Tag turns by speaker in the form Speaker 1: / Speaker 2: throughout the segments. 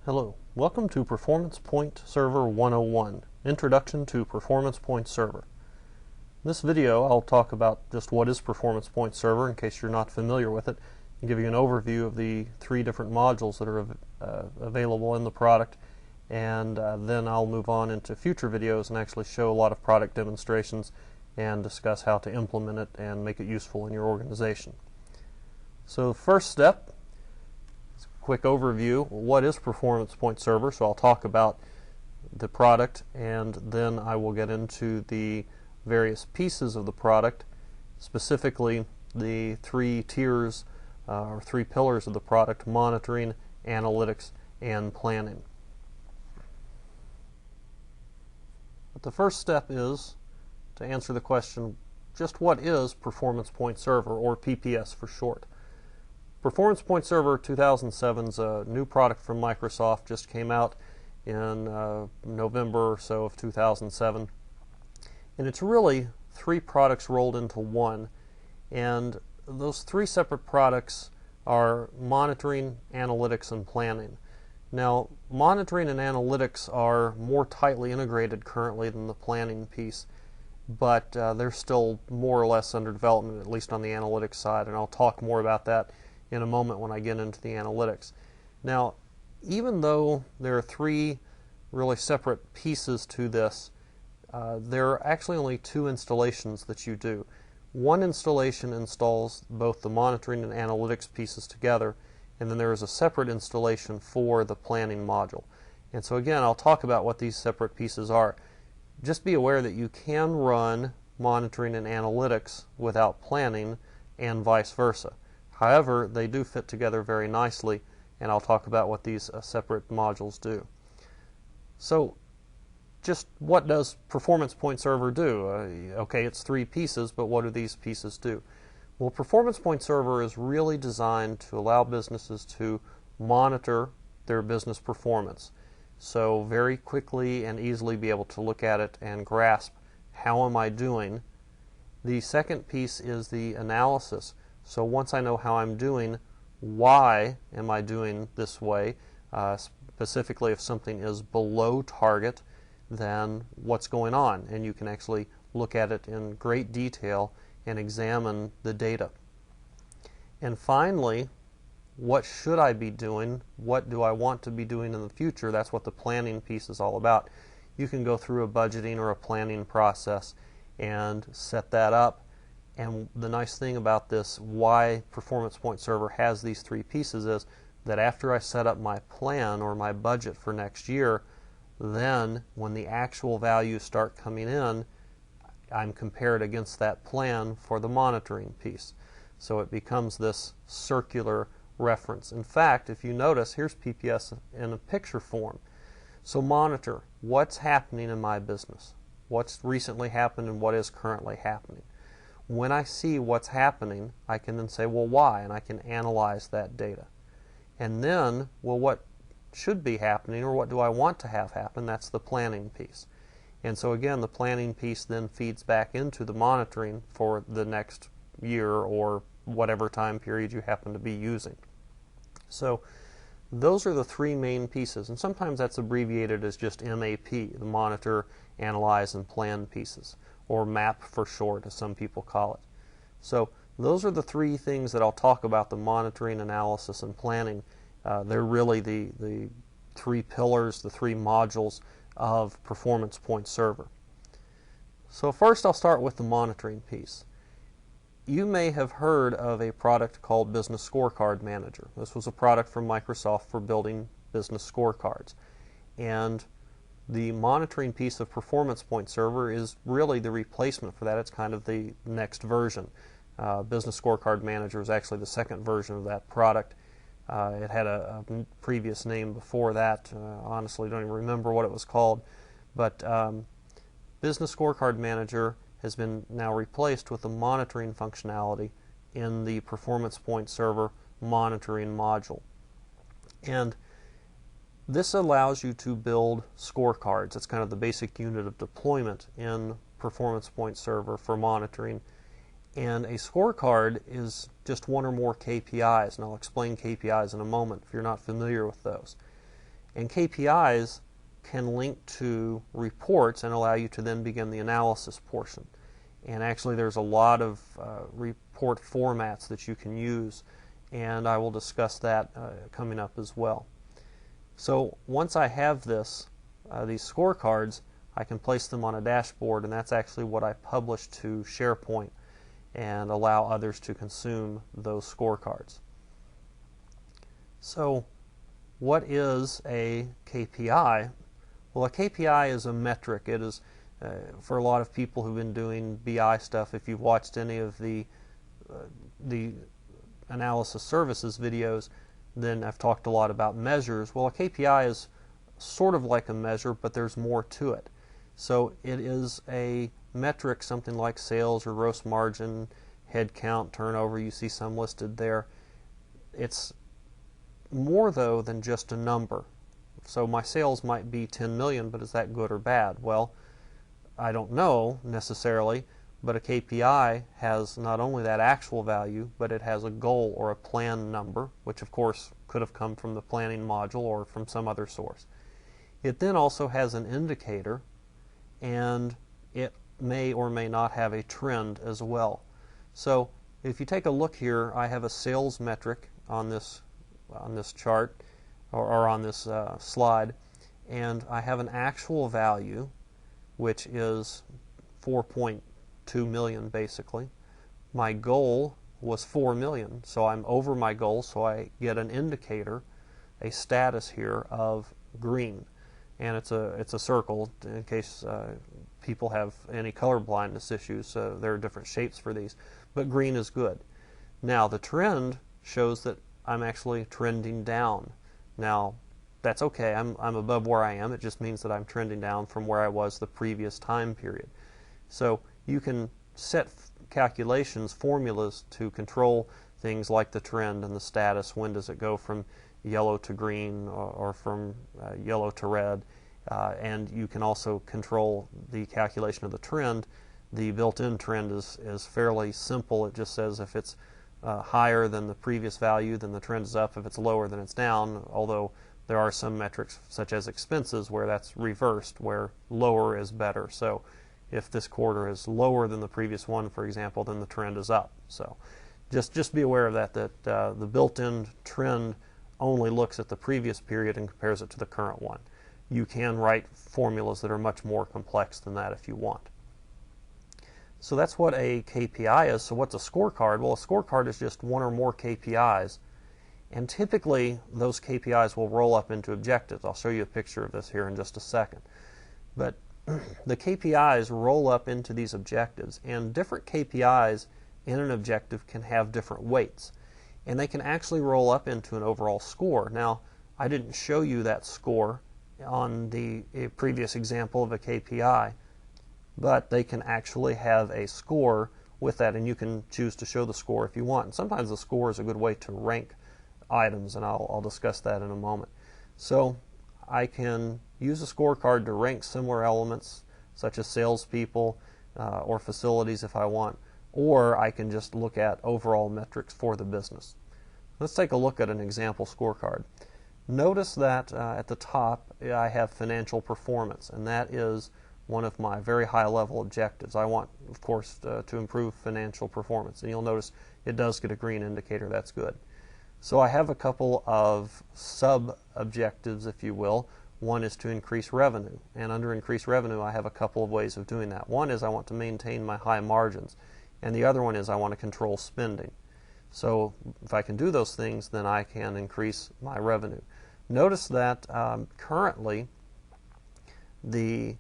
Speaker 1: Hello, welcome to PerformancePoint Server 101, Introduction to PerformancePoint Server. In this video I'll talk about just what is PerformancePoint Server in case you're not familiar with it, and give you an overview of the three different modules that are available in the product, and then I'll move on into future videos and actually show a lot of product demonstrations and discuss how to implement it and make it useful in your organization. So the first step, quick overview, what is PerformancePoint Server? So I'll talk about the product and then I will get into the various pieces of the product, specifically the three tiers or three pillars of the product: monitoring, analytics, and planning. But the first step is to answer the question, just what is PerformancePoint Server, or PPS for short? PerformancePoint Server 2007 is a new product from Microsoft, just came out in November or so of 2007. And it's really three products rolled into one. And those three separate products are monitoring, analytics, and planning. Now, monitoring and analytics are more tightly integrated currently than the planning piece, but they're still more or less under development, at least on the analytics side, and I'll talk more about that in a moment when I get into the analytics. Now, even though there are three really separate pieces to this, there are actually only two installations that you do. One installation installs both the monitoring and analytics pieces together, and then there is a separate installation for the planning module. And so again, I'll talk about what these separate pieces are. Just be aware that you can run monitoring and analytics without planning, and vice versa. However, they do fit together very nicely, and I'll talk about what these separate modules do. So, just what does PerformancePoint Server do? Okay, it's three pieces, but what do these pieces do? Well, PerformancePoint Server is really designed to allow businesses to monitor their business performance. So very quickly and easily be able to look at it and grasp, how am I doing? The second piece is the analysis. So once I know how I'm doing, why am I doing this way? Specifically, if something is below target, then what's going on? And you can actually look at it in great detail and examine the data. And finally, what should I be doing? What do I want to be doing in the future? That's what the planning piece is all about. You can go through a budgeting or a planning process and set that up. And the nice thing about this, why PerformancePoint Server has these three pieces, is that after I set up my plan or my budget for next year, then when the actual values start coming in, I'm compared against that plan for the monitoring piece. So it becomes this circular reference. In fact, if you notice, here's PPS in a picture form. So monitor what's happening in my business, what's recently happened and what is currently happening. When I see what's happening, I can then say, well, why? And I can analyze that data. And then, well, what should be happening, or what do I want to have happen? That's the planning piece. And so again, the planning piece then feeds back into the monitoring for the next year or whatever time period you happen to be using. So those are the three main pieces, and sometimes that's abbreviated as just MAP, the monitor, analyze, and plan pieces, or MAP for short, as some people call it. So those are the three things that I'll talk about: the monitoring, analysis, and planning. They're really the three pillars, the three modules of PerformancePoint Server. So first I'll start with the monitoring piece. You may have heard of a product called Business Scorecard Manager. This was a product from Microsoft for building business scorecards. And the monitoring piece of PerformancePoint Server is really the replacement for that. It's kind of the next version. Business Scorecard Manager is actually the second version of that product. It had a previous name before that. Honestly, don't even remember what it was called. But Business Scorecard Manager has been now replaced with the monitoring functionality in the PerformancePoint Server monitoring module. And this allows you to build scorecards. It's kind of the basic unit of deployment in PerformancePoint Server for monitoring. And a scorecard is just one or more KPIs, and I'll explain KPIs in a moment if you're not familiar with those. And KPIs can link to reports and allow you to then begin the analysis portion. And actually there's a lot of report formats that you can use, and I will discuss that coming up as well. So once I have these scorecards, I can place them on a dashboard, and that's actually what I publish to SharePoint and allow others to consume those scorecards. So what is a KPI? Well, a KPI is a metric. It is, for a lot of people who've been doing BI stuff, if you've watched any of the analysis services videos, then I've talked a lot about measures. Well, a KPI is sort of like a measure, but there's more to it. So it is a metric, something like sales or gross margin, headcount, turnover. You see some listed there. It's more, though, than just a number. So my sales might be 10 million, but is that good or bad? Well, I don't know necessarily, but a KPI has not only that actual value, but it has a goal or a plan number, which of course could have come from the planning module or from some other source. It then also has an indicator, and it may or may not have a trend as well. So if you take a look here, I have a sales metric on this chart or on this slide, and I have an actual value which is 4.2 million basically. My goal was 4 million, so I'm over my goal, so I get an indicator, a status here of green. And it's a circle in case people have any color blindness issues. There are different shapes for these, but green is good. Now the trend shows that I'm actually trending down. Now that's okay. I'm above where I am. It just means that I'm trending down from where I was the previous time period. So you can set calculations, formulas to control things like the trend and the status. When does it go from yellow to green or from yellow to red? And you can also control the calculation of the trend. The built-in trend is fairly simple. It just says if it's higher than the previous value, then the trend is up. If it's lower, then it's down, although there are some metrics such as expenses where that's reversed, where lower is better. So if this quarter is lower than the previous one, for example, then the trend is up. So just be aware of that the built-in trend only looks at the previous period and compares it to the current one. You can write formulas that are much more complex than that if you want. So that's what a KPI is. So what's a scorecard? Well, a scorecard is just one or more KPIs, and typically those KPIs will roll up into objectives. I'll show you a picture of this here in just a second. But the KPIs roll up into these objectives, and different KPIs in an objective can have different weights, and they can actually roll up into an overall score. Now, I didn't show you that score on the previous example of a KPI, but they can actually have a score with that, and you can choose to show the score if you want. And sometimes the score is a good way to rank items, and I'll discuss that in a moment. So I can use a scorecard to rank similar elements such as salespeople or facilities if I want, or I can just look at overall metrics for the business. Let's take a look at an example scorecard. Notice that at the top I have financial performance, and that is one of my very high level objectives. I want, of course, to improve financial performance, and you'll notice it does get a green indicator. That's good. So I have a couple of sub-objectives, if you will. One is to increase revenue, and under increased revenue I have a couple of ways of doing that. One is I want to maintain my high margins, and the other one is I want to control spending. So if I can do those things, then I can increase my revenue. Notice that currently the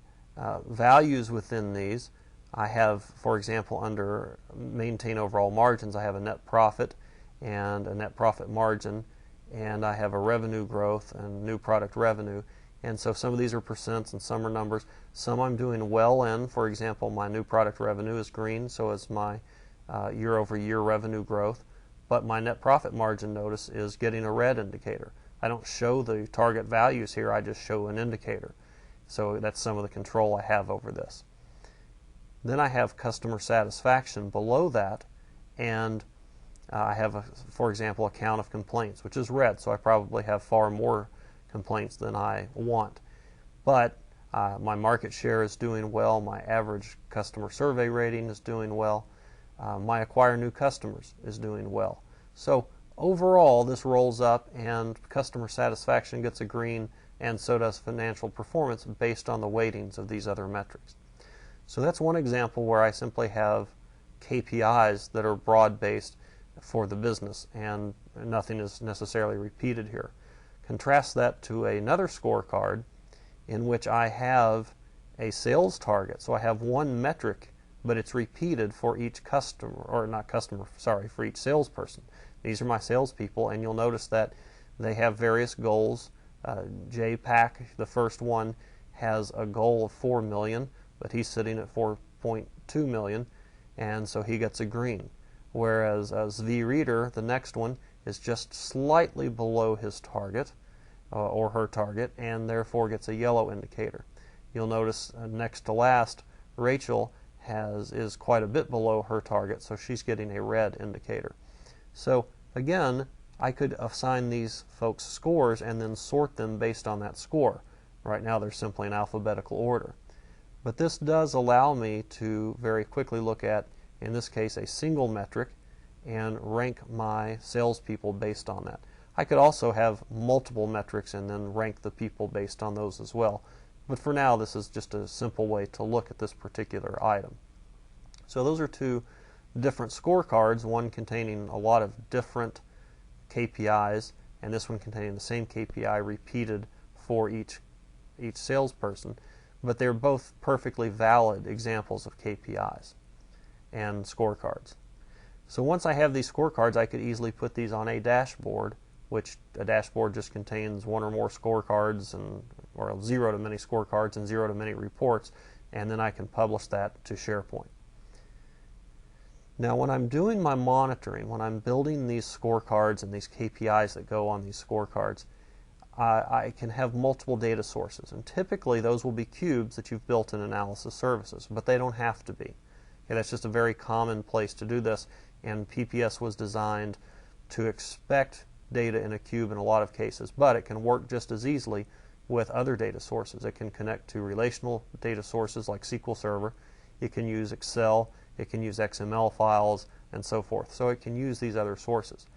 Speaker 1: values within these, I have, for example, under maintain overall margins, I have a net profit and a net profit margin, and I have a revenue growth and new product revenue. And so some of these are percents and some are numbers. Some I'm doing well in. For example, my new product revenue is green, so is my year-over-year revenue growth. But my net profit margin, notice, is getting a red indicator. I don't show the target values here, I just show an indicator. So that's some of the control I have over this. Then I have customer satisfaction below that, and I have, for example, a count of complaints, which is red, so I probably have far more complaints than I want. But my market share is doing well, my average customer survey rating is doing well, my acquire new customers is doing well. So overall, this rolls up and customer satisfaction gets a green, and so does financial performance based on the weightings of these other metrics. So that's one example where I simply have KPIs that are broad-based for the business, and nothing is necessarily repeated here. Contrast that to another scorecard in which I have a sales target. So I have one metric, but it's repeated for each customer, or not customer, sorry, for each salesperson. These are my salespeople, and you'll notice that they have various goals. JPAC, the first one, has a goal of 4 million, but he's sitting at 4.2 million, and so he gets a green. Whereas VReader, the next one, is just slightly below his target, or her target, and therefore gets a yellow indicator. You'll notice next to last, Rachel is quite a bit below her target, so she's getting a red indicator. So again, I could assign these folks scores and then sort them based on that score. Right now they're simply in alphabetical order. But this does allow me to very quickly look at, in this case, a single metric and rank my salespeople based on that. I could also have multiple metrics and then rank the people based on those as well. But for now, this is just a simple way to look at this particular item. So those are two different scorecards, one containing a lot of different KPIs, and this one containing the same KPI repeated for each salesperson. But they're both perfectly valid examples of KPIs and scorecards. So once I have these scorecards, I could easily put these on a dashboard, which a dashboard just contains one or more scorecards, or 0 to many scorecards and 0 to many reports, and then I can publish that to SharePoint. Now when I'm doing my monitoring, when I'm building these scorecards and these KPIs that go on these scorecards, I can have multiple data sources, and typically those will be cubes that you've built in analysis services, but they don't have to be. Okay, that's just a very common place to do this, and PPS was designed to expect data in a cube in a lot of cases, but it can work just as easily with other data sources. It can connect to relational data sources like SQL Server, it can use Excel, it can use XML files, and so forth. So it can use these other sources.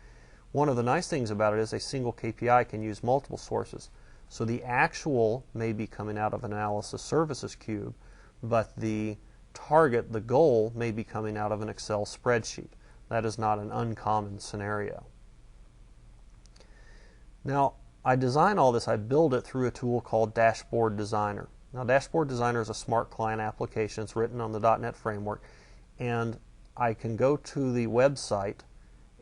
Speaker 1: One of the nice things about it is a single KPI can use multiple sources. So the actual may be coming out of an analysis services cube, but the target, the goal, may be coming out of an Excel spreadsheet. That is not an uncommon scenario. Now, I design all this, I build it through a tool called Dashboard Designer. Now, Dashboard Designer is a smart client application. It's written on the .NET framework, and I can go to the website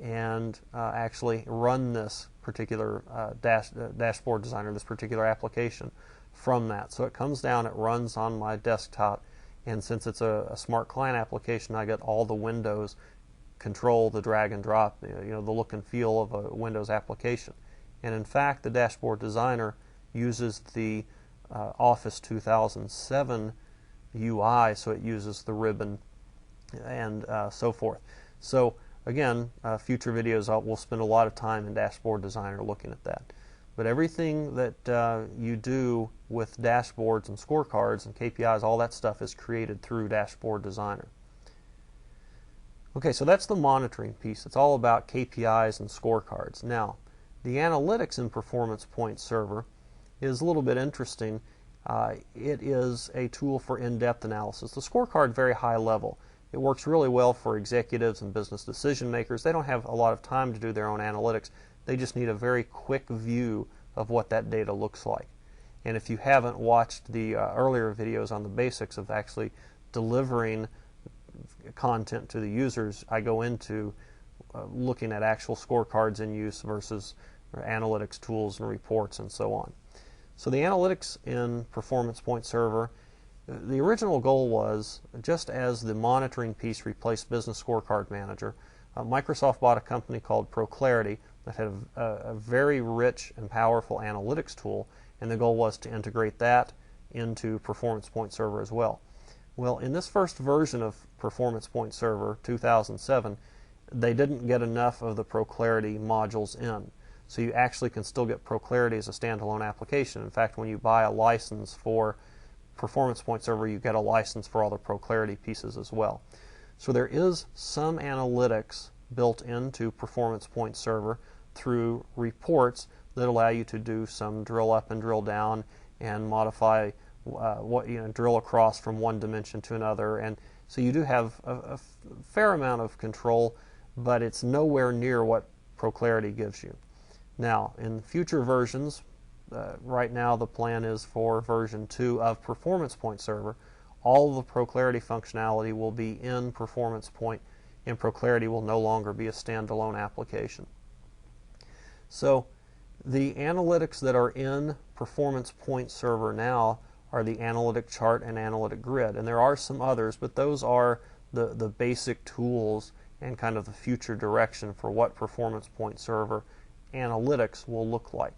Speaker 1: and actually run this particular Dashboard Designer, this particular application from that. So it comes down, it runs on my desktop, and since it's a smart client application, I get all the Windows control, the drag and drop, the look and feel of a Windows application. And in fact, the Dashboard Designer uses the Office 2007 UI, so it uses the ribbon and so forth. So again, future videos we'll spend a lot of time in Dashboard Designer looking at that. But everything that you do with dashboards and scorecards and KPIs, all that stuff is created through Dashboard Designer. Okay, so that's the monitoring piece. It's all about KPIs and scorecards. Now, the analytics in PerformancePoint Server is a little bit interesting. It is a tool for in-depth analysis. The scorecard, very high level. It works really well for executives and business decision makers. They don't have a lot of time to do their own analytics. They just need a very quick view of what that data looks like. And if you haven't watched the earlier videos on the basics of actually delivering content to the users, I go into looking at actual scorecards in use versus analytics tools and reports and so on. So the analytics in PerformancePoint Server, the original goal was, just as the monitoring piece replaced Business Scorecard Manager, Microsoft bought a company called ProClarity that had a very rich and powerful analytics tool, and the goal was to integrate that into PerformancePoint Server as well. Well, in this first version of PerformancePoint Server 2007, they didn't get enough of the ProClarity modules in. So you actually can still get ProClarity as a standalone application. In fact, when you buy a license for PerformancePoint Server, you get a license for all the ProClarity pieces as well. So there is some analytics built into PerformancePoint Server through reports that allow you to do some drill up and drill down and modify drill across from one dimension to another. And so you do have a fair amount of control, but it's nowhere near what ProClarity gives you. Now, in future versions, right now the plan is for version 2 of PerformancePoint Server. All of the ProClarity functionality will be in PerformancePoint, and ProClarity will no longer be a standalone application. So the analytics that are in PerformancePoint Server now are the analytic chart and analytic grid, and there are some others, but those are the basic tools and kind of the future direction for what PerformancePoint Server analytics will look like.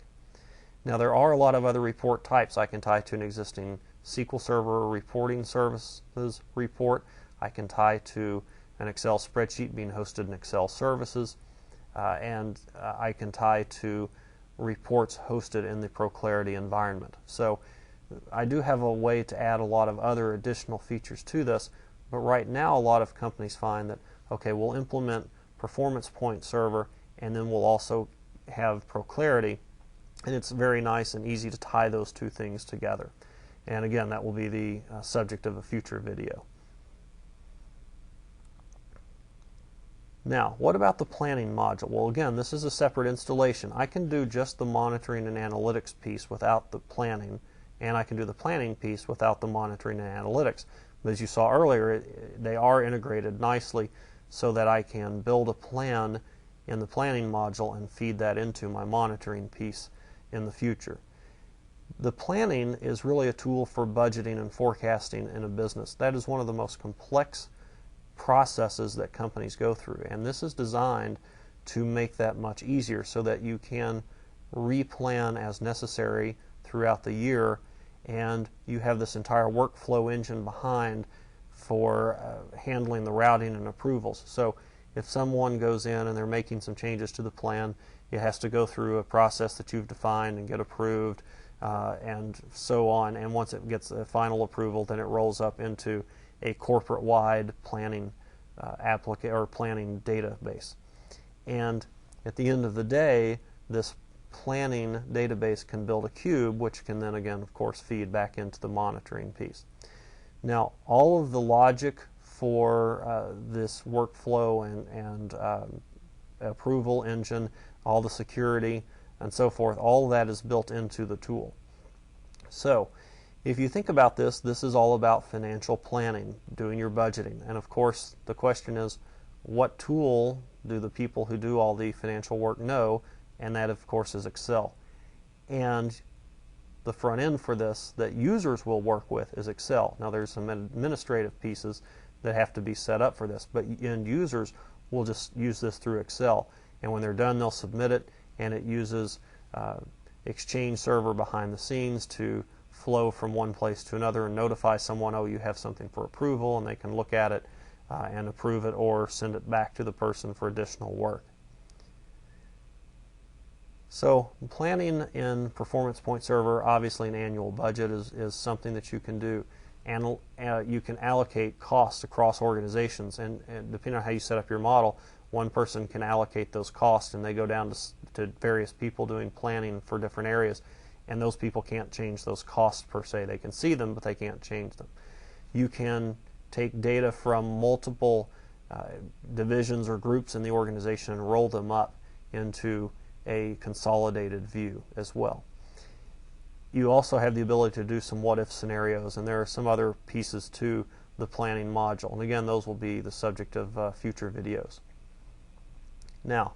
Speaker 1: Now, there are a lot of other report types. I can tie to an existing SQL Server reporting services report. I can tie to an Excel spreadsheet being hosted in Excel services, and I can tie to reports hosted in the ProClarity environment. So I do have a way to add a lot of other additional features to this, but right now a lot of companies find that, okay, we'll implement PerformancePoint Server and then we'll also have ProClarity, and it's very nice and easy to tie those two things together. And again, that will be the subject of a future video. Now, what about the planning module? Well, again, this is a separate installation. I can do just the monitoring and analytics piece without the planning, and I can do the planning piece without the monitoring and analytics. But as you saw earlier, they are integrated nicely so that I can build a plan in the planning module and feed that into my monitoring piece in the future. The planning is really a tool for budgeting and forecasting in a business. That is one of the most complex processes that companies go through, and this is designed to make that much easier so that you can replan as necessary throughout the year, and you have this entire workflow engine behind for handling the routing and approvals. So if someone goes in and they're making some changes to the plan, it has to go through a process that you've defined and get approved, and so on. And once it gets a final approval, then it rolls up into a corporate-wide planning planning database. And at the end of the day, this planning database can build a cube, which can then again, of course, feed back into the monitoring piece. Now, all of the logic for this workflow and approval engine, all the security and so forth, all of that is built into the tool. So if you think about this, this is all about financial planning, doing your budgeting. And of course, the question is, what tool do the people who do all the financial work know? And that, of course, is Excel. And the front end for this that users will work with is Excel. Now, there's some administrative pieces that have to be set up for this, but end users will just use this through Excel. And when they're done, they'll submit it, and it uses Exchange Server behind the scenes to flow from one place to another and notify someone, oh, you have something for approval, and they can look at it and approve it or send it back to the person for additional work. So planning in PerformancePoint Server, obviously an annual budget is something that you can do. And you can allocate costs across organizations, and depending on how you set up your model, one person can allocate those costs and they go down to various people doing planning for different areas, and those people can't change those costs per se. They can see them, but they can't change them. You can take data from multiple divisions or groups in the organization and roll them up into a consolidated view as well. You also have the ability to do some what-if scenarios, and there are some other pieces to the planning module. And again, those will be the subject of future videos. Now,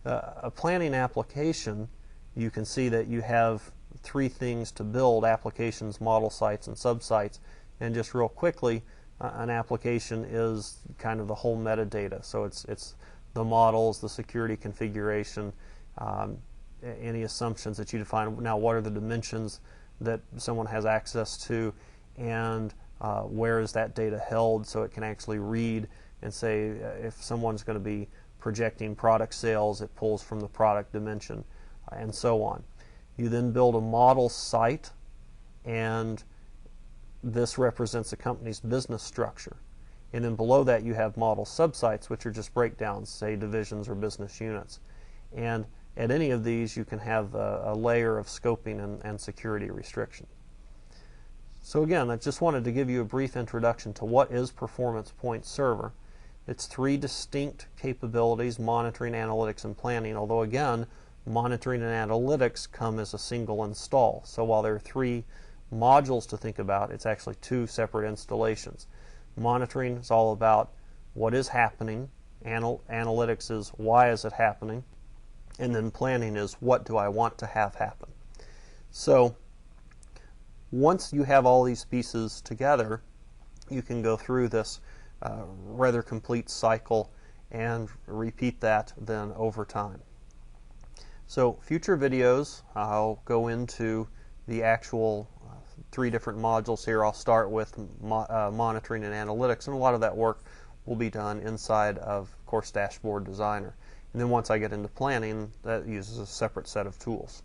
Speaker 1: a planning application, you can see that you have three things to build: applications, model sites, and subsites. And just real quickly, an application is kind of the whole metadata. So it's the models, the security configuration, any assumptions that you define. Now, what are the dimensions that someone has access to, and where is that data held, so it can actually read and say if someone's going to be projecting product sales, it pulls from the product dimension. and so on. You then build a model site, and this represents a company's business structure. And then below that you have model subsites, which are just breakdowns, say divisions or business units. And at any of these you can have a layer of scoping and security restriction. So again, I just wanted to give you a brief introduction to what is PerformancePoint Server. It's three distinct capabilities: monitoring, analytics, and planning, although again, monitoring and analytics come as a single install. So while there are three modules to think about, it's actually two separate installations. Monitoring is all about what is happening, analytics is why is it happening, and then planning is what do I want to have happen. So once you have all these pieces together, you can go through this rather complete cycle and repeat that then over time. So future videos, I'll go into the actual three different modules here. I'll start with monitoring and analytics, and a lot of that work will be done inside of Course Dashboard Designer. And then once I get into planning, that uses a separate set of tools.